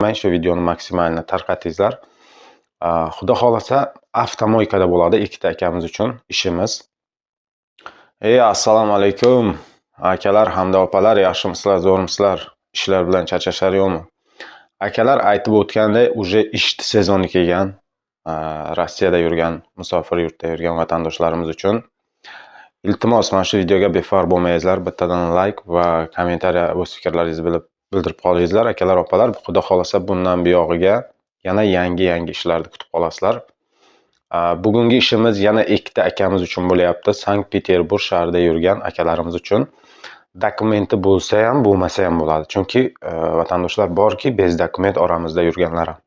Men shu videoni maksimalni tarqatingizlar. Xudo xolasa avtomoykada bo'ladi ikkita akamiz uchun ishimiz. Assalomu alaykum akalar hamda opalar, yaxshimisizlar, zo'rmisizlar? Ishlar bilan charchashlar yo'qmi? Akalar aytib o'tganday, uje ishchi sezoni kelgan. Rossiyada yurgan, musofir yurtda yurgan vatandoshlarimiz uchun iltimos, mana shu videoga befarq bo'lmaysizlar, bittadan like va kommentariya o'z fikrlaringizni bildirib qolingizlar. Akalar, opalar, xudo xolasa bundan buyog'iga yana yangi ishlarni kutib qolasizlar. Bugungi ishimiz yana ikkita akamiz uchun bo'lyapti. Sankt-Peterburg shahrida yurgan akalarimiz uchun. Dokumenti bo'lsa ham, bo'lmasa ham bo'ladi. Chunki vatandoshlar borki, bez dokument oramizda yurganlar ham.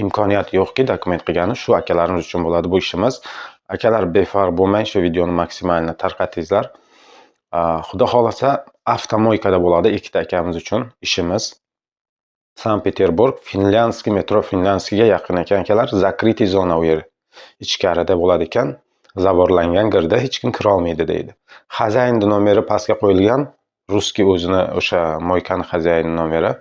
Imkoniyat yo'qki dokument qilgani, shu akalarimiz uchun bo'ladi bu ishimiz. Akalar, befarq bo'lmang, shu videoni maksimalni tarqatingizlar. Xudo xolasa avtomoykada bo'ladi ikkita akamiz uchun ishimiz. Sankt-Peterburg, Finlyanskiy metro Finlyanskiyga yaqin ekan akalar. Zakritый zona u yer. Ichkarida bo'ladi ekan. Zavorlangan girda hech kim kira olmaydi deydi. Xazayinning nomeri pastga qo'yilgan. Ruskiy o'zini o'sha moykani xazayini nomeri.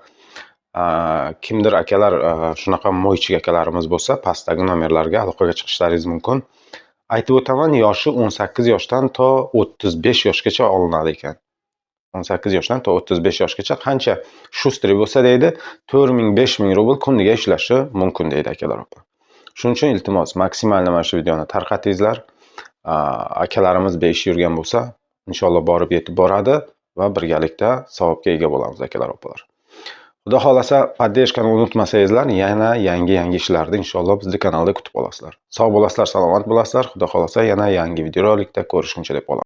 Kimdir akalar shunaqa moychik akalarimiz bo'lsa, pastdagi nomerlarga aloqaga chiqishlaringiz mumkin. Aytib o'taman, yoshi 18 yoshdan to 35 yoshgacha olinadi ekan. 18 yoshdan to 35 yoshgacha qancha shustri bo'lsa deydi, 4000-5000 rubl kuniga ishlashi mumkin deydi akalar, opalar. Shuning uchun iltimos, maksimalni mana shu videoni tarqatingizlar. Akalarimiz besh yurgan bo'lsa, inshaalloh borib yetib boradi va birgalikda savobga ega bo'lamiz akalar, opalar. Xudo xolasa poddержкani unutmasangizlar, yana yangi ishlarni inshaalloh bizning kanalda kutib olasizlar. Sog' bo'lasizlar, salomat bo'lasizlar. Xudo xolasa yana yangi videorolikda ko'rishguncha deb qolaman.